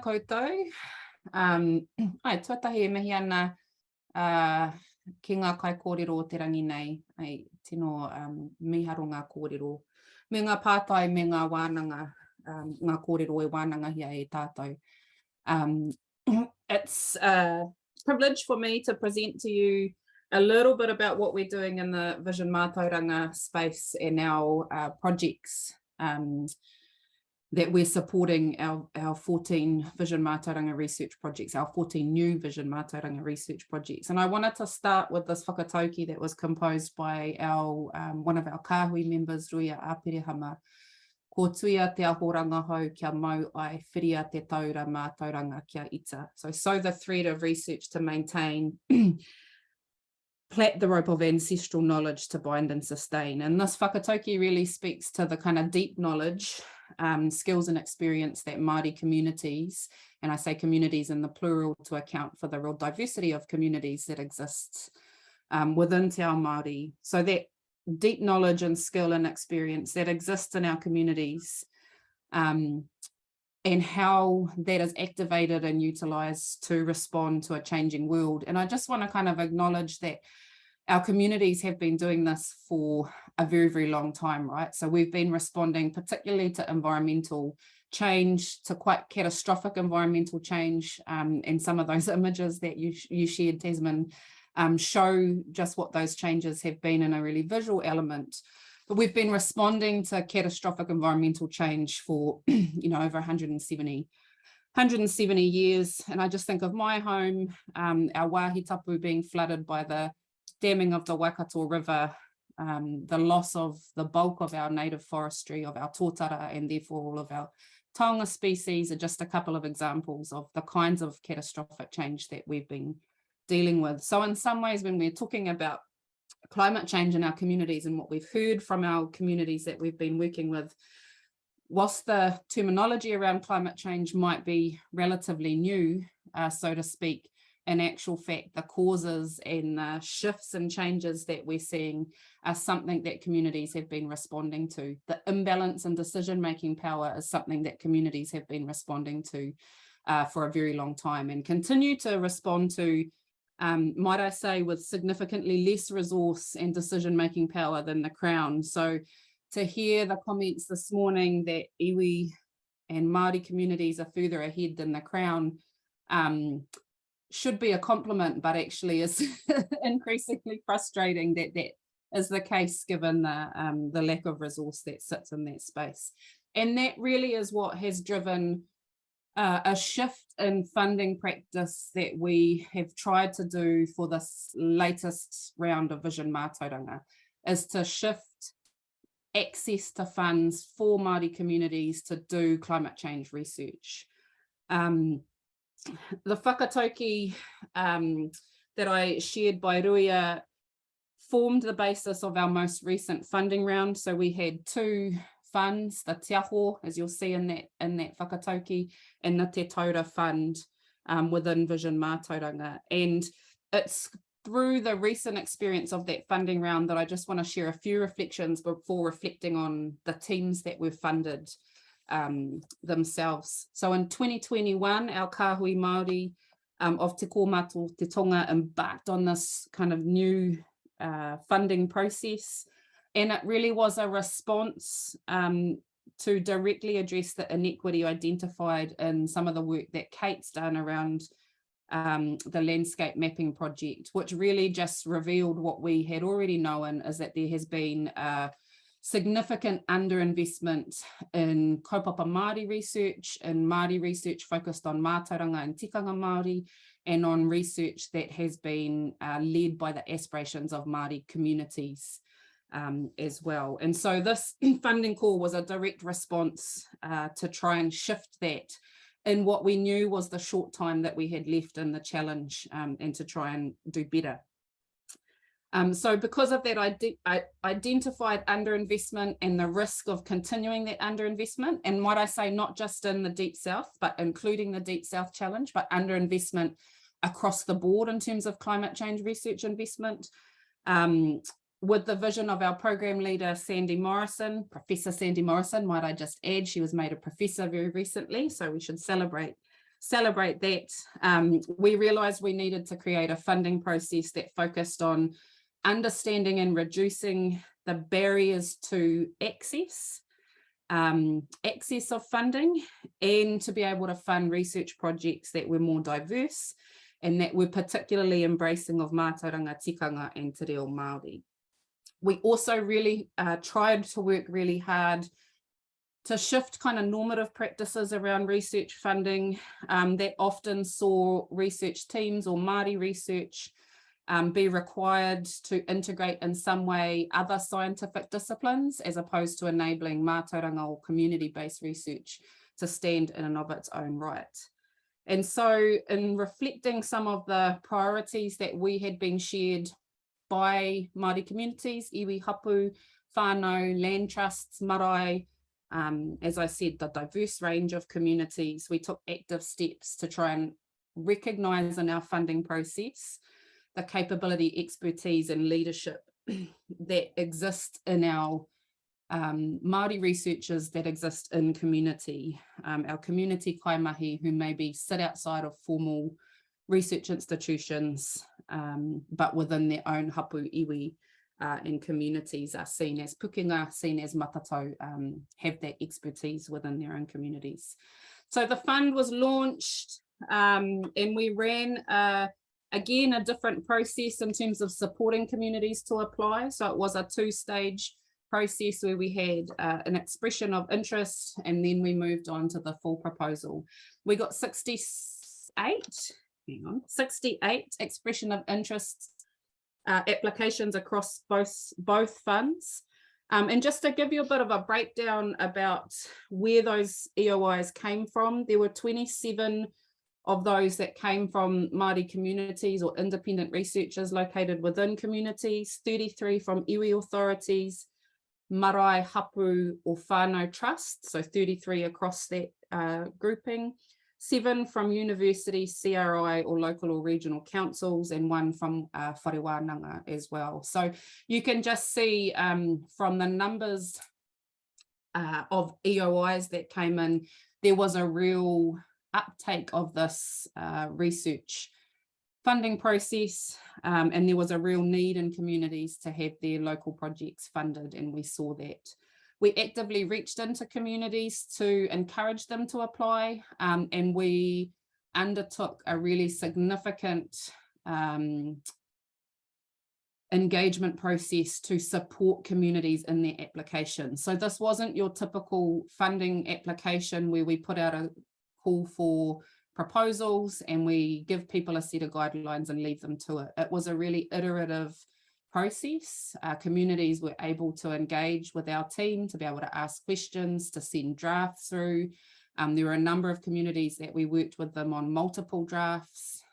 koutou. Ai, tuatahi e mihi ana ki ngā kai kōrero o te rangi nei, ai tino miharo ngā kōrero. Me ngā pātai me ngā wānanga, ngā kōrero e wānanga hia e tātou. It's a privilege for me to present to you a little bit about what we're doing in the Vision Mātauranga space and our projects that we're supporting, our 14 Vision Mātauranga research projects, our 14 new Vision Mātauranga research projects. And I wanted to start with this whakatauki that was composed by one of our kāhui members, Ruia Āperehama, ko tuia te ahoranga hau kia mau ai whiria te taura mātauranga kia ita. So sow the thread of research to maintain, plait the rope of ancestral knowledge to bind and sustain. And this whakatauki really speaks to the kind of deep knowledge, skills and experience that Māori communities, and I say communities in the plural to account for the real diversity of communities that exists within Te Ao Māori. So that deep knowledge and skill and experience that exists in our communities and how that is activated and utilised to respond to a changing world. And I just want to kind of acknowledge that our communities have been doing this for a very, very long time, right? So we've been responding particularly to environmental change, to quite catastrophic environmental change, and some of those images that you shared, Tasman, show just what those changes have been in a really visual element. But we've been responding to catastrophic environmental change for, over 170 years. And I just think of my home, our wāhi tapu being flooded by the damming of the Waikato River, the loss of the bulk of our native forestry, of our tōtara, and therefore all of our taonga species are just a couple of examples of the kinds of catastrophic change that we've been dealing with. So in some ways, when we're talking about climate change in our communities and what we've heard from our communities that we've been working with, whilst the terminology around climate change might be relatively new, so to speak, in actual fact, the causes and the shifts and changes that we're seeing are something that communities have been responding to. The imbalance in decision-making power is something that communities have been responding to for a very long time and continue to respond to, might I say, with significantly less resource and decision-making power than the Crown. So to hear the comments this morning that iwi and Māori communities are further ahead than the Crown should be a compliment, but actually is increasingly frustrating that that is the case given the lack of resource that sits in that space. And that really is what has driven a shift in funding practice that we have tried to do for this latest round of Vision Mātauranga, is to shift access to funds for Māori communities to do climate change research. The whakatauki that I shared by Ruia formed the basis of our most recent funding round. So we had two funds, the Te Aho, as you'll see in that whakatauki, and the Te Taura Fund within Vision Mātauranga. And it's through the recent experience of that funding round that I just want to share a few reflections before reflecting on the teams that were funded themselves. So in 2021, our kāhui Māori of Te Kōmato Te Tonga embarked on this kind of new funding process, and it really was a response to directly address the inequity identified in some of the work that Kate's done around the landscape mapping project, which really just revealed what we had already known, is that there has been significant underinvestment in kaupapa Māori research, and Māori research focused on Mātauranga and tikanga Māori, and on research that has been led by the aspirations of Māori communities as well. And so this funding call was a direct response to try and shift that in what we knew was the short time that we had left in the challenge, and to try and do better. So because of that, I identified underinvestment and the risk of continuing that underinvestment. And what I say, not just in the Deep South, but including the Deep South Challenge, but underinvestment across the board in terms of climate change research investment. With the vision of our program leader, Sandy Morrison, Professor Sandy Morrison, might I just add, she was made a professor very recently, so we should celebrate celebrate that, we realized we needed to create a funding process that focused on understanding and reducing the barriers to access of funding, and to be able to fund research projects that were more diverse and that were particularly embracing of Mātauranga tikanga and te reo Māori. We also really tried to work really hard to shift kind of normative practices around research funding that often saw research teams or Māori research be required to integrate in some way other scientific disciplines, as opposed to enabling Mātauranga or community-based research to stand in and of its own right. And so in reflecting some of the priorities that we had been shared by Māori communities, iwi, hapu, whānau, land trusts, marae, as I said, the diverse range of communities, we took active steps to try and recognise in our funding process the capability, expertise and leadership that exist in our Māori researchers that exist in community, our community kaimahi who maybe sit outside of formal research institutions, but within their own hapu, iwi, and communities are seen as pukenga, seen as matatau, have that expertise within their own communities. So the fund was launched and we ran again a different process in terms of supporting communities to apply. So it was a two-stage process where we had an expression of interest, and then we moved on to the full proposal. We got 68 expression of interest applications across both funds. And just to give you a bit of a breakdown about where those EOIs came from, there were 27 of those that came from Māori communities or independent researchers located within communities, 33 from iwi authorities, marae, hapu or whānau trusts, so 33 across that grouping, 7 from universities, CRI or local or regional councils, and 1 from whare wānanga as well. So you can just see from the numbers of EOIs that came in, there was a real uptake of this research funding process, and there was a real need in communities to have their local projects funded, and we saw that. We actively reached into communities to encourage them to apply, and we undertook a really significant engagement process to support communities in their application. So this wasn't your typical funding application where we put out a call for proposals and we give people a set of guidelines and leave them to it. It was a really iterative process. Communities were able to engage with our team, to be able to ask questions, to send drafts through. There were a number of communities that we worked with them on multiple drafts,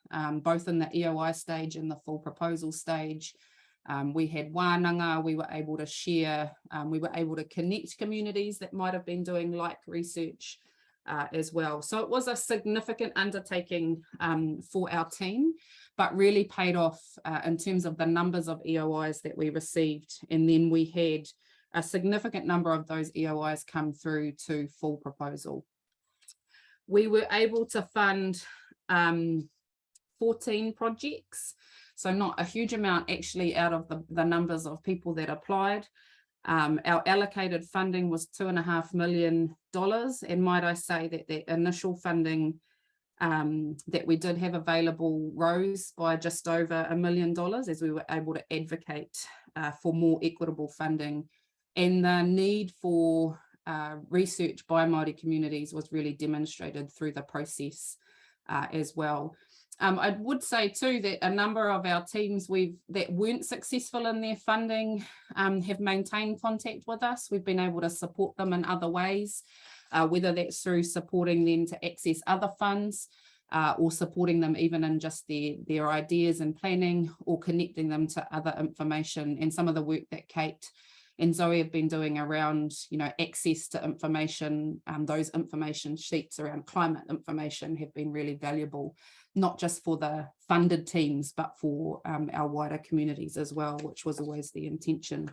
both in the EOI stage and the full proposal stage. We had wānanga, we were able to share, we were able to connect communities that might have been doing like research as well. So it was a significant undertaking for our team, but really paid off in terms of the numbers of EOIs that we received. And then we had a significant number of those EOIs come through to full proposal. We were able to fund 14 projects, so not a huge amount actually out of the numbers of people that applied. Our allocated funding was $2.5 million, and might I say that the initial funding that we did have available rose by just over $1 million as we were able to advocate for more equitable funding, and the need for research by Māori communities was really demonstrated through the process as well. I would say too that a number of our teams that weren't successful in their funding have maintained contact with us. We've been able to support them in other ways, whether that's through supporting them to access other funds or supporting them even in just their ideas and planning, or connecting them to other information. And some of the work that Kate and Zoe have been doing around, access to information, those information sheets around climate information have been really valuable, not just for the funded teams, but for our wider communities as well, which was always the intention.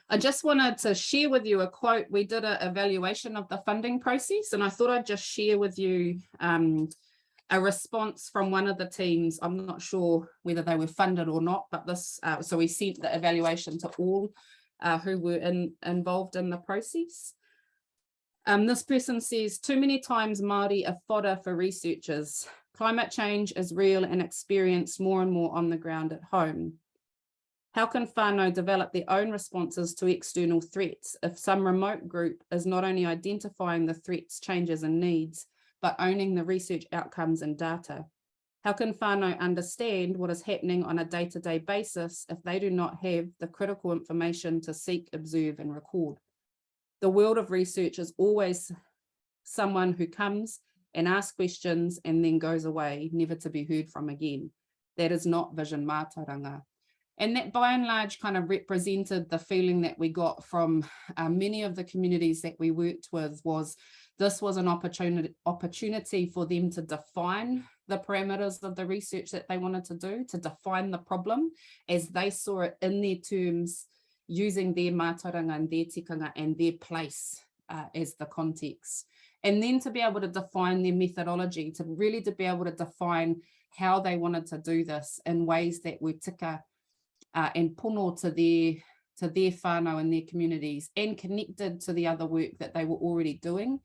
I just wanted to share with you a quote. We did an evaluation of the funding process, and I thought I'd just share with you a response from one of the teams. I'm not sure whether they were funded or not, but this, so we sent the evaluation to all who were involved in the process. This person says, too many times Māori are fodder for researchers. Climate change is real and experienced more and more on the ground at home. How can whānau develop their own responses to external threats if some remote group is not only identifying the threats, changes and needs, but owning the research outcomes and data? How can whānau understand what is happening on a day-to-day basis if they do not have the critical information to seek, observe and record? The world of research is always someone who comes and asks questions and then goes away, never to be heard from again. That is not Vision Mātauranga. And that by and large kind of represented the feeling that we got from many of the communities that we worked with. Was this was an opportunity for them to define the parameters of the research that they wanted to do, to define the problem as they saw it in their terms, using their mātauranga and their tikanga and their place as the context. And then to be able to define their methodology, to be able to define how they wanted to do this in ways that were tika and pono to their whānau and their communities, and connected to the other work that they were already doing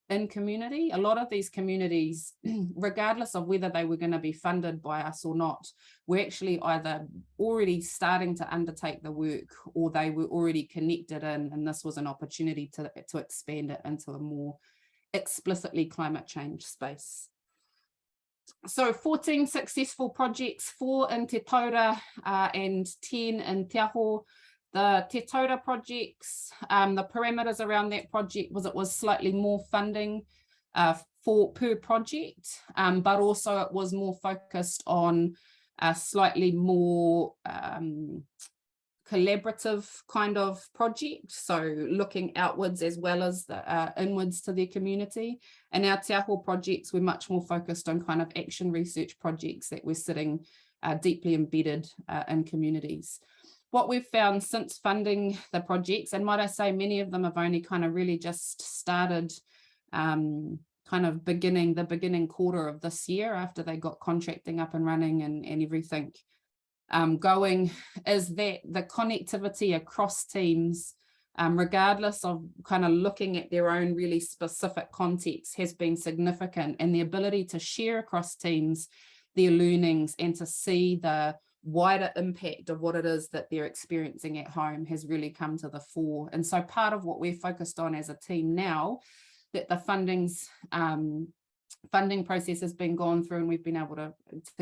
in community. A lot of these communities, regardless of whether they were going to be funded by us or not, were actually either already starting to undertake the work or they were already connected in, and this was an opportunity to expand it into a more explicitly climate change space. So 14 successful projects, 4 in Te Taura and 10 in Te Aho. The Te Taura projects, the parameters around that project was it was slightly more funding per project, but also it was more focused on a slightly more collaborative kind of project, so looking outwards as well as inwards to their community. And our Te Aho projects were much more focused on kind of action research projects that were sitting deeply embedded in communities. What we've found since funding the projects, and might I say many of them have only kind of really just started kind of the beginning quarter of this year after they got contracting up and running and everything going, is that the connectivity across teams, regardless of kind of looking at their own really specific context, has been significant, and the ability to share across teams their learnings and to see the wider impact of what it is that they're experiencing at home has really come to the fore. And so part of what we're focused on as a team now, that the funding process has been gone through and we've been able to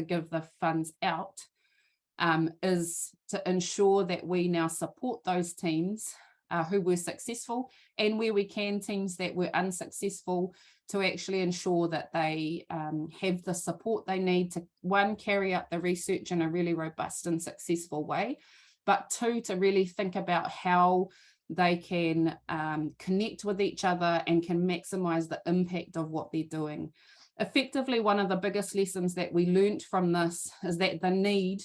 give the funds out, is to ensure that we now support those teams who were successful, and where we can, teams that were unsuccessful, to actually ensure that they have the support they need to, one, carry out the research in a really robust and successful way, but two, to really think about how they can connect with each other and can maximize the impact of what they're doing. Effectively, one of the biggest lessons that we learned from this is that the need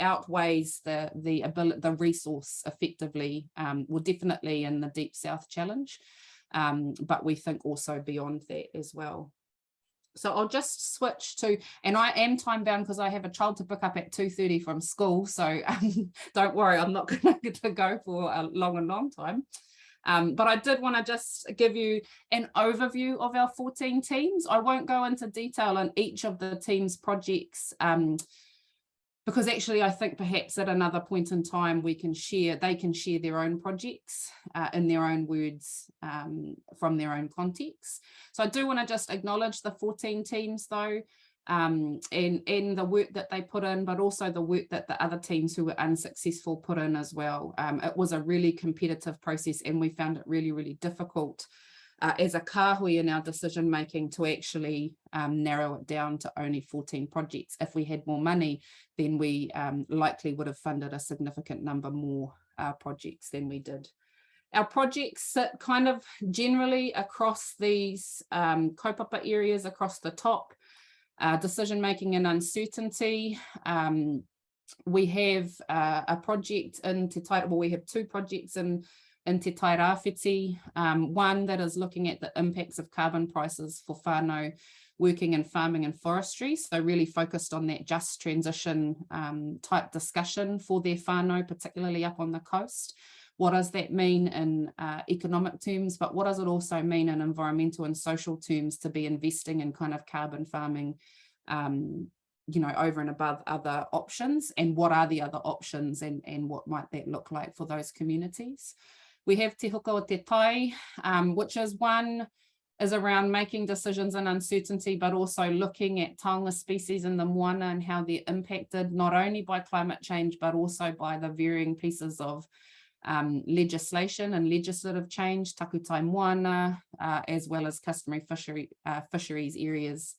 outweighs the resource effectively, well, definitely in the Deep South Challenge, but we think also beyond that as well. So I'll just switch to, and I am time bound because I have a child to pick up at 2:30 from school, so don't worry, I'm not going to go for a long time. But I did want to just give you an overview of our 14 teams. I won't go into detail on each of the teams' projects, because actually I think perhaps at another point in time they can share their own projects in their own words, from their own context. So I do want to just acknowledge the 14 teams though, and the work that they put in, but also the work that the other teams who were unsuccessful put in as well. It was a really competitive process, and we found it really, really difficult as a kāhui in our decision making to actually narrow it down to only 14 projects. If we had more money, then we likely would have funded a significant number more projects than we did. Our projects sit kind of generally across these kaupapa areas across the top: decision making and uncertainty, We have a project in Te Tai, well, we have two projects in Te Tai Rāwhiti, one that is looking at the impacts of carbon prices for whānau working in farming and forestry, so really focused on that just transition type discussion for their whānau, particularly up on the coast. What does that mean in economic terms, but what does it also mean in environmental and social terms to be investing in kind of carbon farming, you know, over and above other options, and what are the other options, and what might that look like for those communities? We have Te Huka o Te Tai, which is around making decisions in uncertainty, but also looking at taonga species in the moana and how they're impacted not only by climate change, but also by the varying pieces of legislation and legislative change, takutai moana, as well as customary fisheries areas,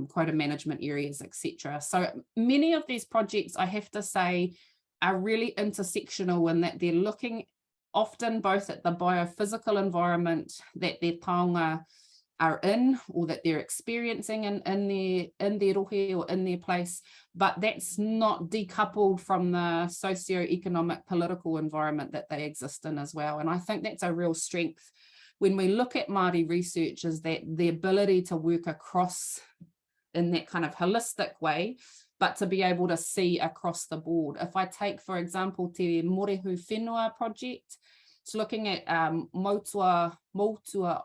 quota management areas, etc. So many of these projects, I have to say, are really intersectional in that they're looking often both at the biophysical environment that their taonga are in, or that they're experiencing in their rohe or in their place, but that's not decoupled from the socio-economic political environment that they exist in as well. And I think that's a real strength when we look at Māori research, is that the ability to work across in that kind of holistic way, but to be able to see across the board. If I take, for example, Te Morehu Whenua project, it's looking at Motua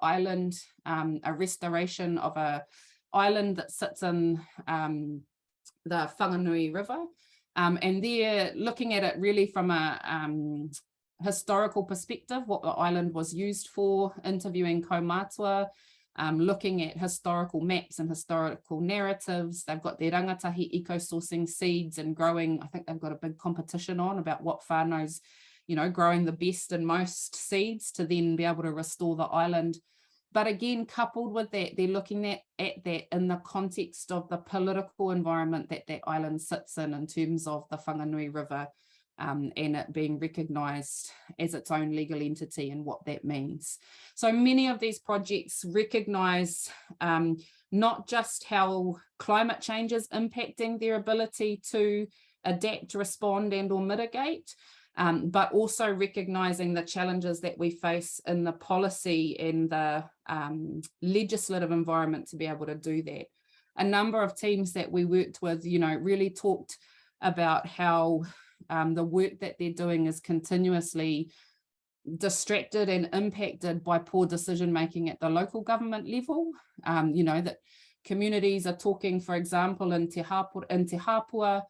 Island, a restoration of an island that sits in the Whanganui River. And they're looking at it really from a historical perspective, what the island was used for, interviewing kaumātua, looking at historical maps and historical narratives. They've got their rangatahi eco-sourcing seeds and growing. I think they've got a big competition on about what whānau's, you know, growing the best and most seeds to then be able to restore the island. But again, coupled with that, they're looking at that in the context of the political environment that that island sits in terms of the Whanganui River, and it being recognised as its own legal entity and what that means. So many of these projects recognise not just how climate change is impacting their ability to adapt, respond and or mitigate, but also recognising the challenges that we face in the policy and the legislative environment to be able to do that. A number of teams that we worked with, you know, really talked about how the work that they're doing is continuously distracted and impacted by poor decision making at the local government level. You know, that communities are talking, for example, in Te Hapua,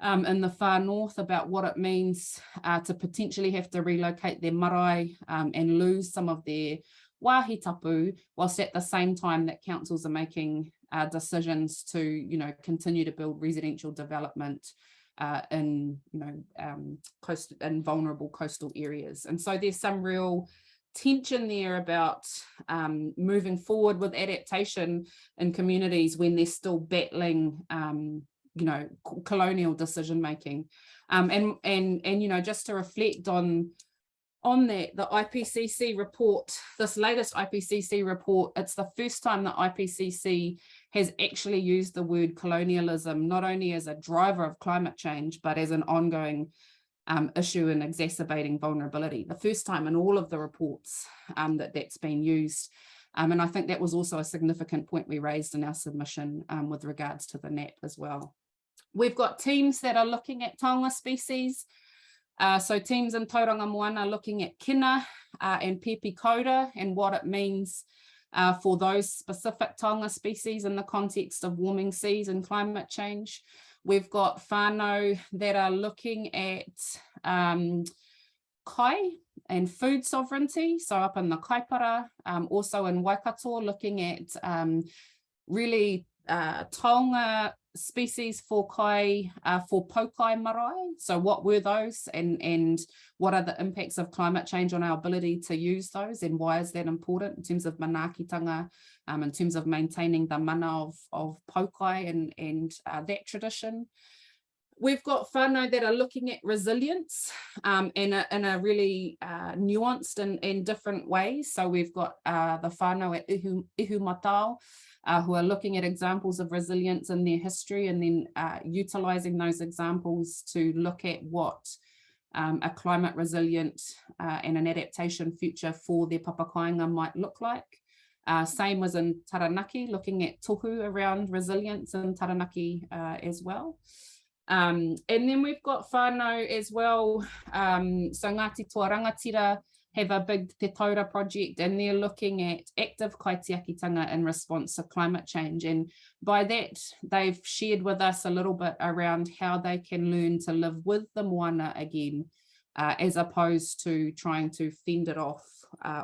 in the far north, about what it means to potentially have to relocate their marae and lose some of their wāhi tapu, whilst at the same time that councils are making decisions to, you know, continue to build residential development in, you know, in vulnerable coastal areas. And so there's some real tension there about moving forward with adaptation in communities when they're still battling you know, colonial decision making. And you know, just to reflect on that, the IPCC report, this latest IPCC report, it's the first time the IPCC has actually used the word colonialism, not only as a driver of climate change, but as an ongoing issue in exacerbating vulnerability. The first time in all of the reports that's been used. And I think that was also a significant point we raised in our submission with regards to the NAP as well. We've got teams that are looking at taonga species. So teams in Tauranga Moana looking at kina and pepe koura and what it means for those specific taonga species in the context of warming seas and climate change. We've got whānau that are looking at kai and food sovereignty, so up in the Kaipara, also in Waikato, looking at really taonga species for kai, for pokai marae. So what were those, and what are the impacts of climate change on our ability to use those, and why is that important in terms of manaakitanga, in terms of maintaining the mana of pokai and that tradition. We've got whānau that are looking at resilience in a really nuanced and different ways. So we've got the whānau at Ihu Matao, who are looking at examples of resilience in their history and then utilising those examples to look at what a climate resilient and an adaptation future for their papakainga might look like. Same was in Taranaki, looking at tohu around resilience in Taranaki as well. And then we've got whānau as well. So Ngāti Toa Rangatira have a big Te Taura project, and they're looking at active kaitiakitanga in response to climate change. And by that, they've shared with us a little bit around how they can learn to live with the moana again, as opposed to trying to fend it off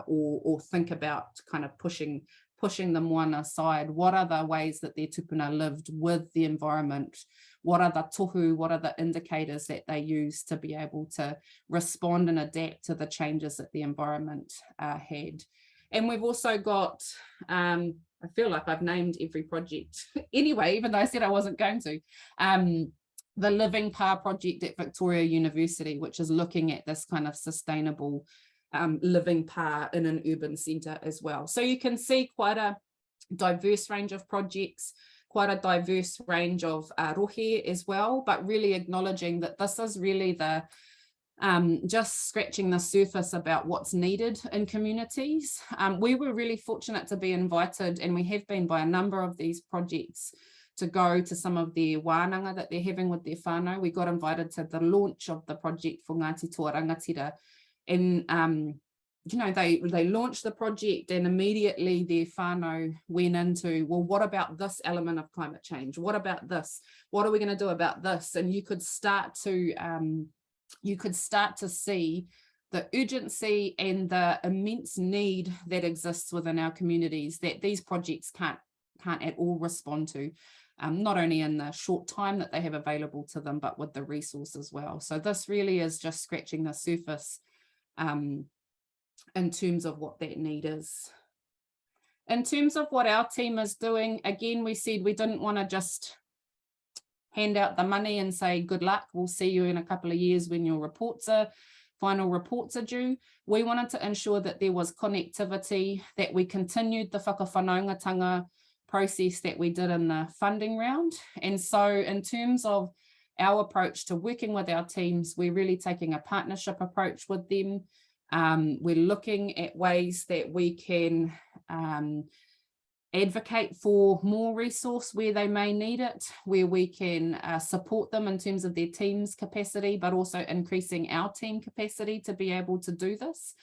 or think about kind of pushing the moana aside. What are the ways that their tupuna lived with the environment? What are the tohu, what are the indicators that they use to be able to respond and adapt to the changes that the environment had? And we've also got, I feel like I've named every project anyway, even though I said I wasn't going to, the Living Pa project at Victoria University, which is looking at this kind of sustainable living pa in an urban centre as well. So you can see quite a diverse range of projects, quite a diverse range of rohe as well, but really acknowledging that this is really the just scratching the surface about what's needed in communities. We were really fortunate to be invited, and we have been by a number of these projects, to go to some of their wānanga that they're having with their whānau. We got invited to the launch of the project for Ngāti Toa Rangatira. And, you know, they launched the project, and immediately their whānau went into, well, what about this element of climate change? What about this? What are we going to do about this? And you could start to see the urgency and the immense need that exists within our communities that these projects can't at all respond to, not only in the short time that they have available to them, but with the resource as well. So this really is just scratching the surface in terms of what that need is. In terms of what our team is doing, again, we said we didn't want to just hand out the money and say, good luck, we'll see you in a couple of years when your final reports are due. We wanted to ensure that there was connectivity, that we continued the whakawhanaungatanga process that we did in the funding round. And so in terms of our approach to working with our teams, we're really taking a partnership approach with them. We're looking at ways that we can advocate for more resource where they may need it, where we can support them in terms of their team's capacity, but also increasing our team capacity to be able to do this.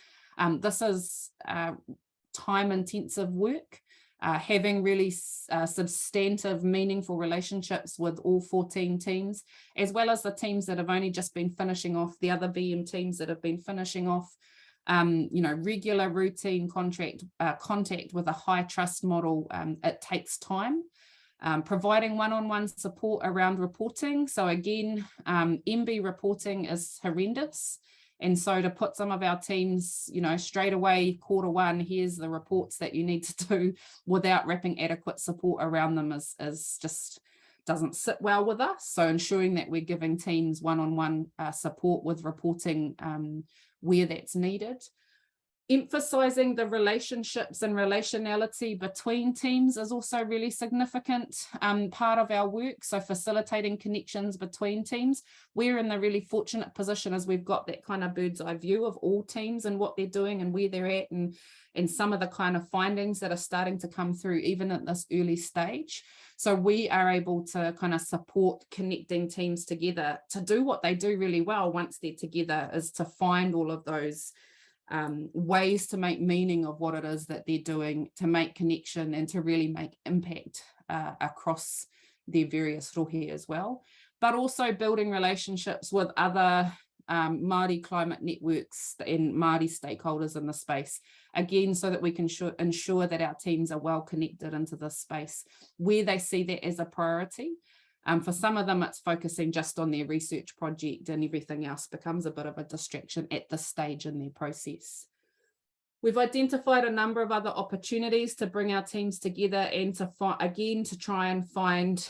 This is time-intensive work. Having really substantive, meaningful relationships with all 14 teams, as well as the teams that have only just been finishing off, the other VM teams that have been finishing off, you know, regular routine contact with a high trust model. It takes time. Providing one-on-one support around reporting. So again, MB reporting is horrendous. And so to put some of our teams, you know, straight away, quarter 1, here's the reports that you need to do without wrapping adequate support around them is just doesn't sit well with us. So ensuring that we're giving teams one-on-one support with reporting where that's needed. Emphasizing the relationships and relationality between teams is also a really significant part of our work. So facilitating connections between teams. We're in the really fortunate position as we've got that kind of bird's eye view of all teams and what they're doing and where they're at, and some of the kind of findings that are starting to come through even at this early stage. So we are able to kind of support connecting teams together to do what they do really well once they're together, is to find all of those ways to make meaning of what it is that they're doing, to make connection and to really make impact across their various rohe as well, but also building relationships with other Māori climate networks and Māori stakeholders in the space, again, so that we can ensure that our teams are well connected into this space where they see that as a priority. For some of them, it's focusing just on their research project, and everything else becomes a bit of a distraction at this stage in their process. We've identified a number of other opportunities to bring our teams together and to try and find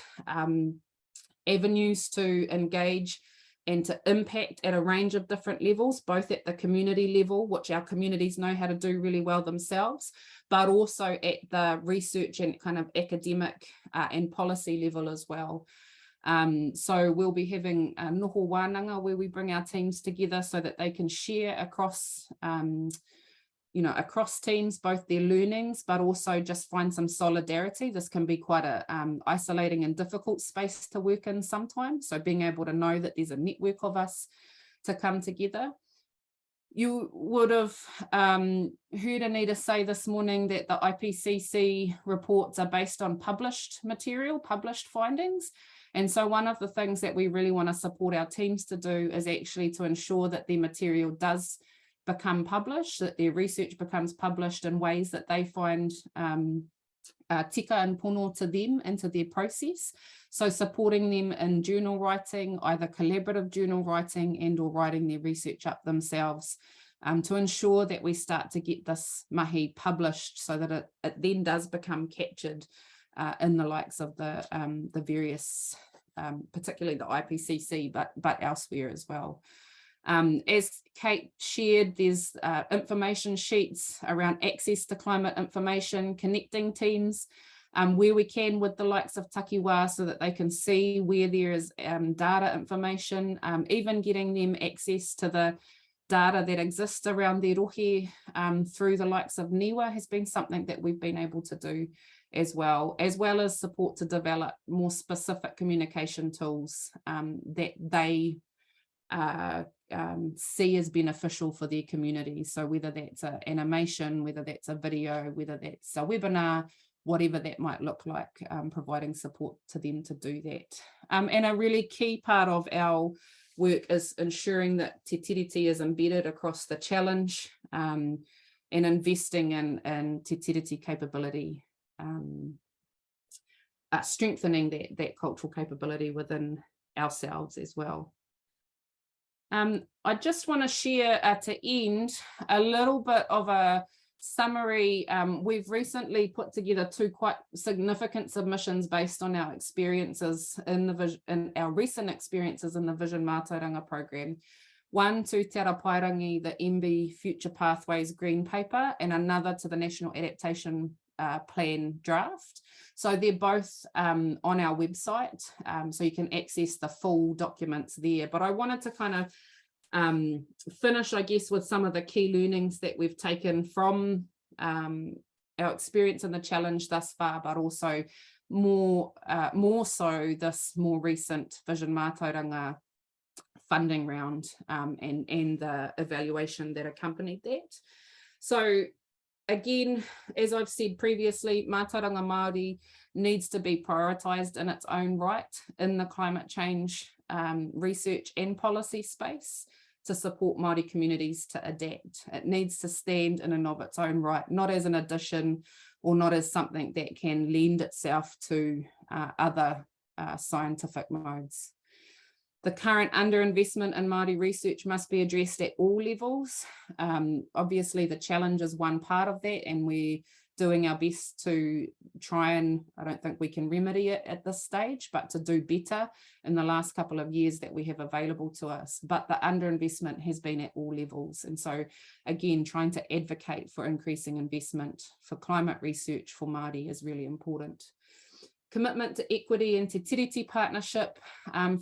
avenues to engage and to impact at a range of different levels, both at the community level, which our communities know how to do really well themselves, but also at the research and kind of academic and policy level as well. So we'll be having a noho wānanga where we bring our teams together so that they can share across across teams, both their learnings, but also just find some solidarity. This can be quite a isolating and difficult space to work in sometimes. So being able to know that there's a network of us to come together. You would have heard Anita say this morning that the IPCC reports are based on published material, published findings. And so one of the things that we really want to support our teams to do is actually to ensure that their material does become published, that their research becomes published in ways that they find tika and pono to them and to their process. So supporting them in journal writing, either collaborative journal writing and or writing their research up themselves, to ensure that we start to get this mahi published so that it then does become captured in the likes of the various, particularly the IPCC, but elsewhere as well. As Kate shared, there's information sheets around access to climate information, connecting teams where we can with the likes of Takiwā so that they can see where there is data information, even getting them access to the data that exists around their rohe through the likes of Niwa has been something that we've been able to do as well as support to develop more specific communication tools that they see as beneficial for their community. So whether that's an animation, whether that's a video, whether that's a webinar, whatever that might look like, providing support to them to do that. And a really key part of our work is ensuring that Te Tiriti is embedded across the challenge and investing in Te Tiriti capability, strengthening that cultural capability within ourselves as well. I just want to share to end a little bit of a summary. We've recently put together 2 quite significant submissions based on our experiences in our recent experiences in the Vision Mātauranga program. One to Te Arapairangi, the MB Future Pathways Green Paper, and another to the National Adaptation Plan draft. So they're both on our website, so you can access the full documents there. But I wanted to kind of finish, I guess, with some of the key learnings that we've taken from our experience in the challenge thus far, but also more so this more recent Vision Mātauranga funding round and the evaluation that accompanied that. So again, as I've said previously, Mātauranga Māori needs to be prioritised in its own right in the climate change research and policy space to support Māori communities to adapt. It needs to stand in and of its own right, not as an addition or not as something that can lend itself to other scientific modes. The current underinvestment in Māori research must be addressed at all levels. Obviously, the challenge is one part of that, and we're doing our best to try and, I don't think we can remedy it at this stage, but to do better in the last couple of years that we have available to us. But the underinvestment has been at all levels. And so, again, trying to advocate for increasing investment for climate research for Māori is really important. Commitment to equity and Te Tiriti partnership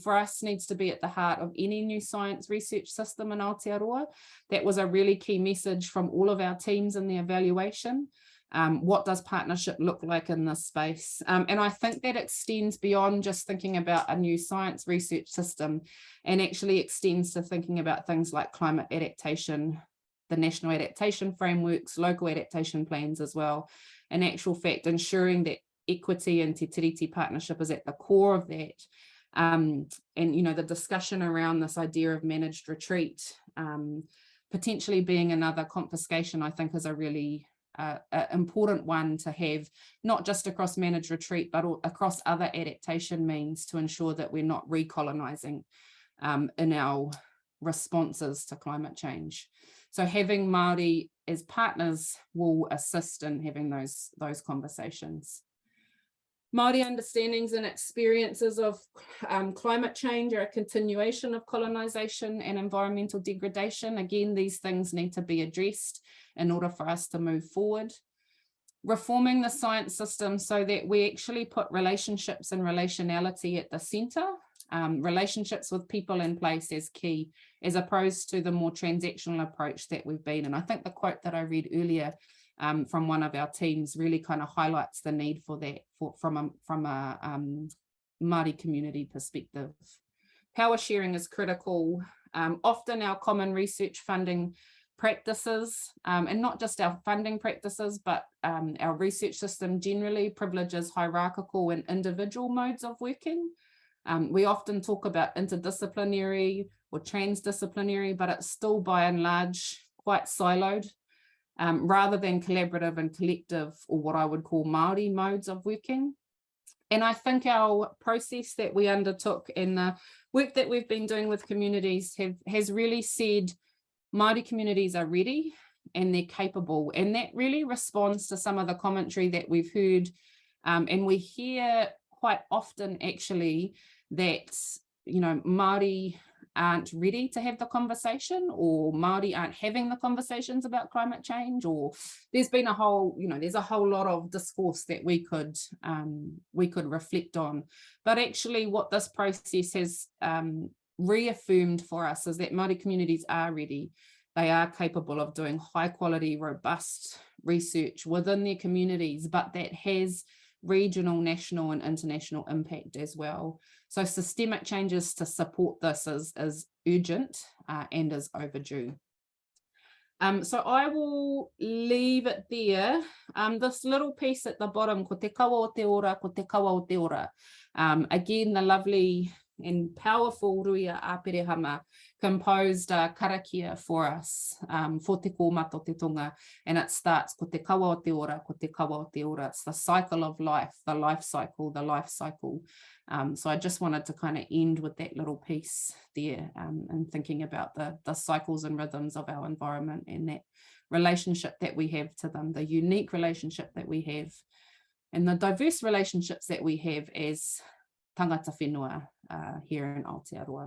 for us needs to be at the heart of any new science research system in Aotearoa. That was a really key message from all of our teams in the evaluation. What does partnership look like in this space? And I think that extends beyond just thinking about a new science research system and actually extends to thinking about things like climate adaptation, the national adaptation frameworks, local adaptation plans as well. In actual fact, ensuring that equity and Te Tiriti partnership is at the core of that. And, you know, the discussion around this idea of managed retreat, potentially being another confiscation, I think is a really important one to have, not just across managed retreat, but across other adaptation means to ensure that we're not recolonizing in our responses to climate change. So having Māori as partners will assist in having those conversations. Māori understandings and experiences of climate change are a continuation of colonisation and environmental degradation. Again, these things need to be addressed in order for us to move forward. Reforming the science system so that we actually put relationships and relationality at the centre, relationships with people in place as key, as opposed to the more transactional approach that we've been. And I think the quote that I read earlier from one of our teams really kind of highlights the need for that from a Māori community perspective. Power sharing is critical. Often our common research funding practices, and not just our funding practices, but our research system generally privileges hierarchical and individual modes of working. We often talk about interdisciplinary or transdisciplinary, but it's still by and large quite siloed, rather than collaborative and collective, or what I would call Māori modes of working. And I think our process that we undertook and the work that we've been doing with communities has really said Māori communities are ready and they're capable, and that really responds to some of the commentary that we've heard, and we hear quite often actually that, you know, Māori aren't ready to have the conversation, or Māori aren't having the conversations about climate change, or there's been a whole, you know, there's a whole lot of discourse that we could reflect on. But actually what this process has reaffirmed for us is that Māori communities are ready. They are capable of doing high quality, robust research within their communities, but that has regional, national and international impact as well. So systemic changes to support this is urgent and is overdue. So I will leave it there. This little piece at the bottom, ko te kawa o te ora, ko te kawa o te ora. Again, the lovely and powerful Ruia Āperehama composed a karakia for us, for te kōmato te tonga, and it starts ko te kawa o te ora, ko te kawa o te ora. It's the cycle of life, the life cycle, the life cycle. So I just wanted to kind of end with that little piece there, and thinking about the cycles and rhythms of our environment and that relationship that we have to them, the unique relationship that we have, and the diverse relationships that we have as tangata whenua here in Aotearoa.